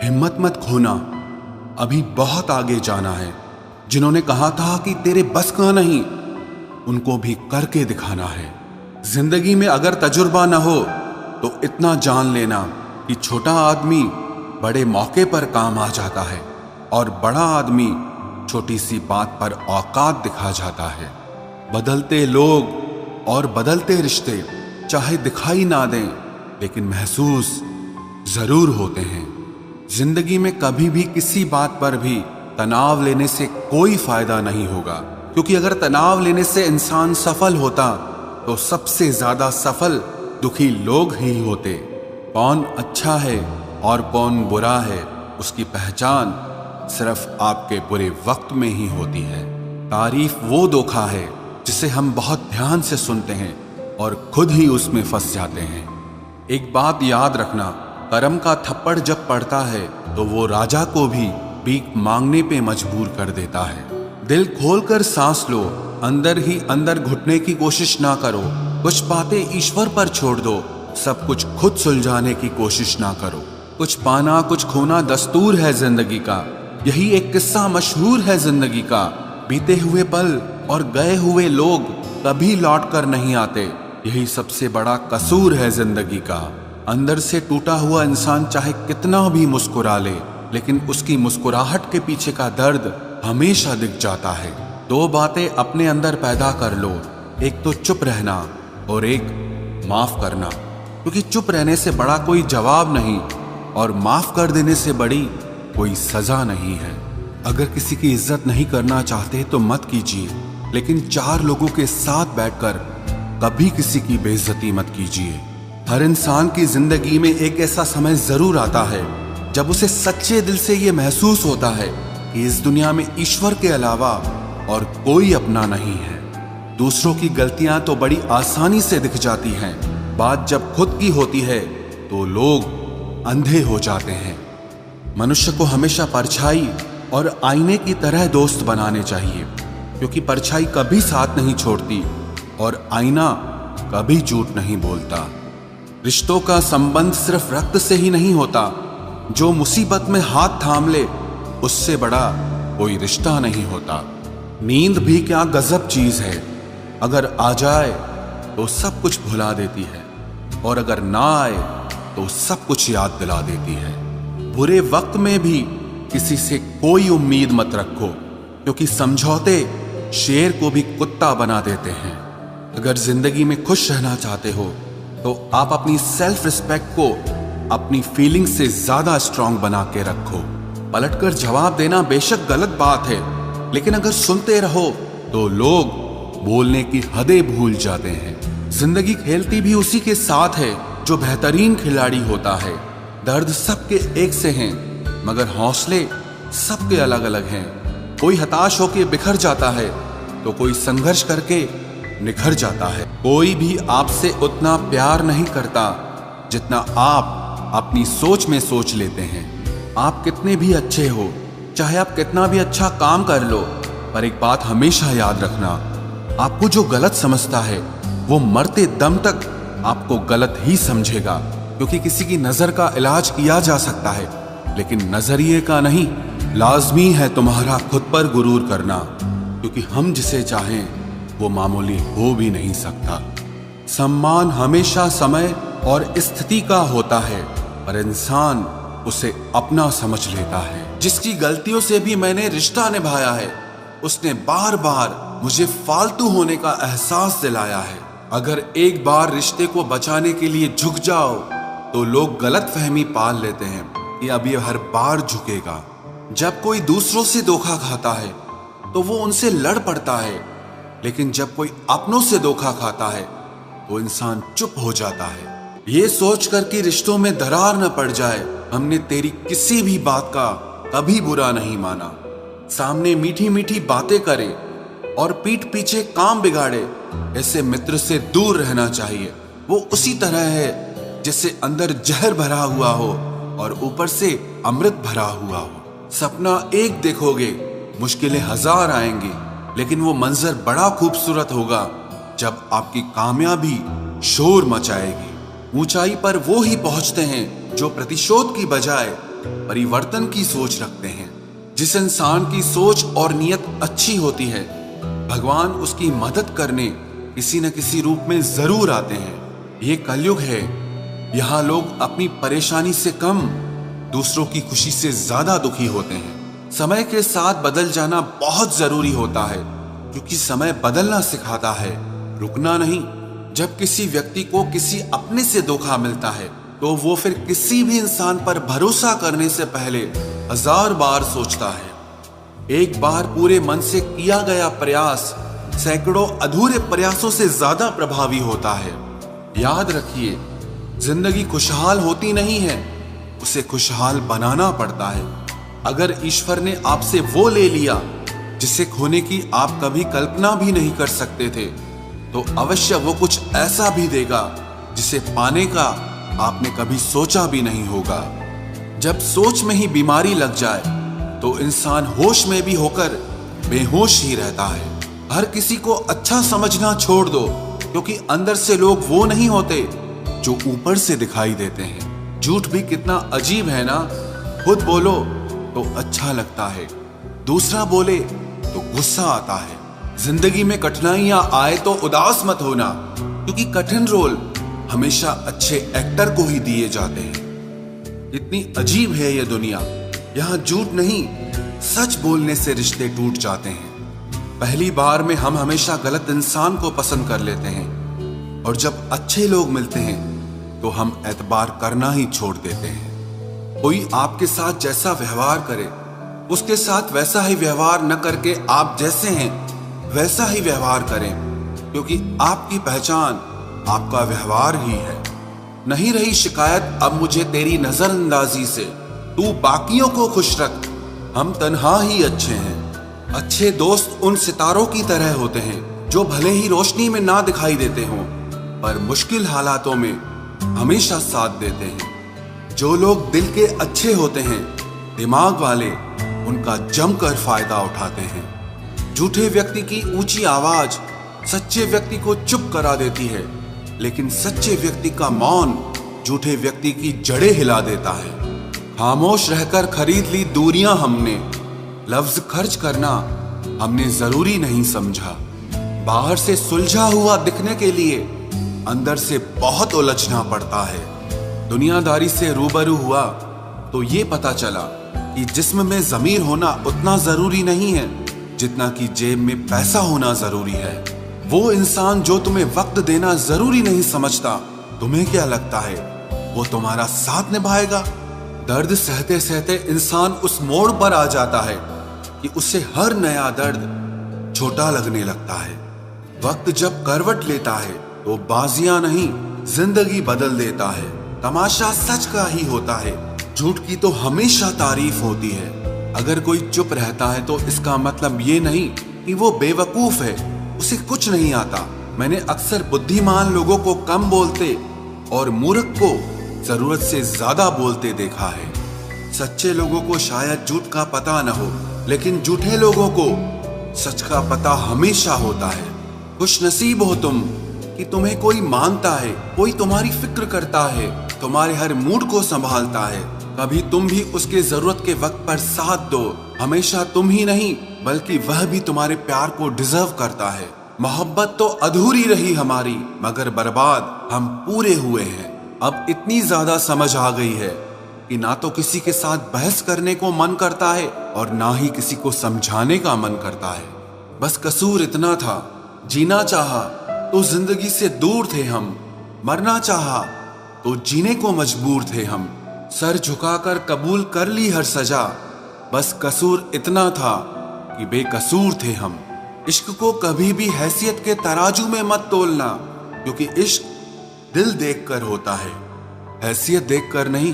हिम्मत मत खोना, अभी बहुत आगे जाना है। जिन्होंने कहा था कि तेरे बस का नहीं, उनको भी करके दिखाना है। जिंदगी में अगर तजुर्बा न हो तो इतना जान लेना कि छोटा आदमी बड़े मौके पर काम आ जाता है और बड़ा आदमी छोटी सी बात पर औकात दिखा जाता है। बदलते लोग और बदलते रिश्ते चाहे दिखाई ना दें, लेकिन महसूस जरूर होते हैं। जिंदगी में कभी भी किसी बात पर भी तनाव लेने से कोई फायदा नहीं होगा, क्योंकि अगर तनाव लेने से इंसान सफल होता तो सबसे ज्यादा सफल दुखी लोग ही होते। कौन अच्छा है और कौन बुरा है, उसकी पहचान सिर्फ आपके बुरे वक्त में ही होती है। तारीफ वो धोखा है जिसे हम बहुत ध्यान से सुनते हैं और खुद ही उसमें फंस जाते हैं। एक बात याद रखना, करम का थप्पड़ जब पड़ता है तो वो राजा को भी भीख मांगने पे मजबूर कर देता है। दिल खोलकर सांस लो, अंदर ही अंदर घुटने की कोशिश ना करो। कुछ बातें ईश्वर पर छोड़ दो, सब कुछ खुद सुलझाने की कोशिश ना करो। कुछ पाना कुछ खोना दस्तूर है जिंदगी का, यही एक किस्सा मशहूर है जिंदगी का। बीते हुए पल और गए हुए लोग कभी लौट कर नहीं आते, यही सबसे बड़ा कसूर है जिंदगी का। अंदर से टूटा हुआ इंसान चाहे कितना भी मुस्कुरा ले, लेकिन उसकी मुस्कुराहट के पीछे का दर्द हमेशा दिख जाता है। दो बातें अपने अंदर पैदा कर लो, एक तो चुप रहना और एक माफ करना, क्योंकि चुप रहने से बड़ा कोई जवाब नहीं और माफ कर देने से बड़ी कोई सजा नहीं है। अगर किसी की इज्जत नहीं करना चाहते तो मत कीजिए, लेकिन चार लोगों के साथ बैठकर कभी किसी की बेइज्जती मत कीजिए। हर इंसान की जिंदगी में एक ऐसा समय जरूर आता है जब उसे सच्चे दिल से ये महसूस होता है कि इस दुनिया में ईश्वर के अलावा और कोई अपना नहीं है। दूसरों की गलतियां तो बड़ी आसानी से दिख जाती हैं, बात जब खुद की होती है तो लोग अंधे हो जाते हैं। मनुष्य को हमेशा परछाई और आईने की तरह दोस्त बनाने चाहिए, क्योंकि परछाई कभी साथ नहीं छोड़ती और आईना कभी झूठ नहीं बोलता। रिश्तों का संबंध सिर्फ रक्त से ही नहीं होता, जो मुसीबत में हाथ थाम ले उससे बड़ा कोई रिश्ता नहीं होता। नींद भी क्या गजब चीज है, अगर आ जाए तो सब कुछ भुला देती है और अगर ना आए तो सब कुछ याद दिला देती है। बुरे वक्त में भी किसी से कोई उम्मीद मत रखो, क्योंकि समझौते शेर को भी कुत्ता बना देते हैं। अगर जिंदगी में खुश रहना चाहते हो तो आप अपनी सेल्फ रिस्पेक्ट को अपनी फीलिंग से ज्यादा स्ट्रांग बना के रखो। पलटकर जवाब देना बेशक गलत बात है, लेकिन अगर सुनते रहो तो लोग बोलने की हदें भूल जाते हैं। जिंदगी खेलती भी उसी के साथ है जो बेहतरीन खिलाड़ी होता है। दर्द सबके एक से हैं, मगर हौसले सबके अलग अलग हैं। कोई हताश होकर बिखर जाता है तो कोई संघर्ष करके निखर जाता है। कोई भी आपसे उतना प्यार नहीं करता जितना आप अपनी सोच में सोच लेते हैं। आप कितने भी अच्छे हो, चाहे आप कितना भी अच्छा काम कर लो, पर एक बात हमेशा याद रखना, आपको जो गलत समझता है वो मरते दम तक आपको गलत ही समझेगा। क्योंकि किसी की नजर का इलाज किया जा सकता है, लेकिन नजरिए का नहीं। लाजमी है तुम्हारा खुद पर गुरूर करना, क्योंकि हम जिसे चाहें वो मामूली हो भी नहीं सकता। सम्मान हमेशा समय और स्थिति का होता है, पर इंसान उसे अपना समझ लेता है। जिसकी गलतियों से भी मैंने रिश्ता निभाया है, उसने बार बार मुझे फालतू होने का एहसास दिलाया है। अगर एक बार रिश्ते को बचाने के लिए झुक जाओ तो लोग गलत फहमी पाल लेते हैं कि अब ये हर बार झुकेगा। जब कोई दूसरों से धोखा खाता है तो वो उनसे लड़ पड़ता है, लेकिन जब कोई अपनों से धोखा खाता है तो इंसान चुप हो जाता है। ये सोचकर कि रिश्तों में दरार न पड़ जाए, हमने तेरी किसी भी बात का कभी बुरा नहीं माना। सामने मीठी मीठी बातें करे और पीठ पीछे काम बिगाड़े, ऐसे मित्र से दूर रहना चाहिए। वो उसी तरह है जिससे अंदर जहर भरा हुआ हो और ऊपर से अमृत भरा हुआ हो। सपना एक देखोगे, मुश्किलें हजार आएंगी, लेकिन वो मंजर बड़ा खूबसूरत होगा जब आपकी कामयाबी शोर मचाएगी। ऊंचाई पर वो ही पहुंचते हैं जो प्रतिशोध की बजाय परिवर्तन की सोच रखते हैं। जिस इंसान की सोच और नीयत अच्छी होती है, भगवान उसकी मदद करने किसी न किसी रूप में जरूर आते हैं। ये कलयुग है, यहाँ लोग अपनी परेशानी से कम दूसरों की खुशी से ज्यादा दुखी होते हैं। समय के साथ बदल जाना बहुत जरूरी होता है, क्योंकि समय बदलना सिखाता है, रुकना नहीं। जब किसी व्यक्ति को किसी अपने से धोखा मिलता है तो वो फिर किसी भी इंसान पर भरोसा करने से पहले 1000 बार सोचता है। एक बार पूरे मन से किया गया प्रयास सैकड़ों अधूरे प्रयासों से ज्यादा प्रभावी होता है। याद रखिए, जिंदगी खुशहाल होती नहीं है, उसे खुशहाल बनाना पड़ता है। अगर ईश्वर ने आपसे वो ले लिया जिसे खोने की आप कभी कल्पना भी नहीं कर सकते थे, तो अवश्य वो कुछ ऐसा भी देगा जिसे पाने का आपने कभी सोचा भी नहीं होगा। जब सोच में ही बीमारी लग जाए तो इंसान होश में भी होकर बेहोश ही रहता है। हर किसी को अच्छा समझना छोड़ दो, क्योंकि अंदर से लोग वो नहीं होते जो ऊपर से दिखाई देते हैं। झूठ भी कितना अजीब है ना। खुद बोलो तो अच्छा लगता है, दूसरा बोले तो गुस्सा आता है। जिंदगी में कठिनाइयां आए तो उदास मत होना, क्योंकि कठिन रोल हमेशा अच्छे एक्टर को ही दिए जाते हैं। इतनी अजीब है ये दुनिया, यहाँ झूठ नहीं, सच बोलने से रिश्ते टूट जाते हैं। पहली बार में हम हमेशा गलत इंसान को पसंद कर लेते हैं, और जब अच्छे लोग मिलते हैं तो हम एतबार करना ही छोड़ देते हैं। कोई आपके साथ जैसा व्यवहार करे, उसके साथ वैसा ही व्यवहार न करके आप जैसे हैं वैसा ही व्यवहार करें, क्योंकि आपकी पहचान आपका व्यवहार ही है। नहीं रही शिकायत अब मुझे तेरी नजरअंदाजी से, तू बाकियों को खुश रख, हम तन्हा ही अच्छे हैं। अच्छे दोस्त उन सितारों की तरह होते हैं जो भले ही रोशनी में ना दिखाई देते हों, पर मुश्किल हालातों में हमेशा साथ देते हैं। जो लोग दिल के अच्छे होते हैं, दिमाग वाले उनका जमकर फायदा उठाते हैं। झूठे व्यक्ति की ऊंची आवाज सच्चे व्यक्ति को चुप करा देती है, लेकिन सच्चे व्यक्ति का मौन झूठे व्यक्ति की जड़ें हिला देता है। खामोश रहकर खरीद ली दूरियां हमने, लफ्ज खर्च करना हमने जरूरी नहीं समझा। बाहर से सुलझा हुआ दिखने के लिए अंदर से बहुत उलझना पड़ता है। दुनियादारी से रूबरू हुआ तो ये पता चला कि जिस्म में ज़मीर होना उतना जरूरी नहीं है जितना कि जेब में पैसा होना जरूरी है। वो इंसान जो तुम्हें वक्त देना जरूरी नहीं समझता, तुम्हें क्या लगता है वो तुम्हारा साथ निभाएगा? दर्द सहते सहते इंसान उस मोड़ पर आ जाता है कि उसे हर नया दर्द छोटा लगने लगता है। वक्त जब करवट लेता है तो बाजियां नहीं, जिंदगी बदल देता है। तमाशा सच का ही होता है, झूठ की तो हमेशा तारीफ होती है। अगर कोई चुप रहता है तो इसका मतलब ये नहीं कि वो बेवकूफ है, उसे कुछ नहीं आता। मैंने अक्सर बुद्धिमान लोगों को कम बोलते और मूर्ख को जरूरत से ज्यादा बोलते देखा है। सच्चे लोगों को शायद झूठ का पता न हो, लेकिन झूठे लोगों को सच का पता हमेशा होता है। खुश नसीब हो तुम कि तुम्हें कोई मानता है, कोई तुम्हारी फिक्र करता है, तुम्हारे हर मूड को संभालता है। कभी तुम भी उसके जरूरत के वक्त पर साथ दो। हमेशा तुम ही नहीं बल्कि वह भी तुम्हारे प्यार को डिजर्व करता है। मोहब्बत तो अधूरी रही हमारी, मगर बर्बाद हम पूरे हुए हैं। अब इतनी ज्यादा समझ आ गई है कि ना तो किसी के साथ बहस करने को मन करता है और ना ही किसी को समझाने का मन करता है। बस कसूर इतना था, जीना चाहा तो जिंदगी से दूर थे हम, मरना चाहा तो जीने को मजबूर थे हम। सर झुकाकर कबूल कर ली हर सजा, बस कसूर इतना था कि बेकसूर थे हम। इश्क को कभी भी हैसियत के तराजू में मत तोलना, क्योंकि इश्क दिल देखकर होता है, हैसियत देखकर नहीं।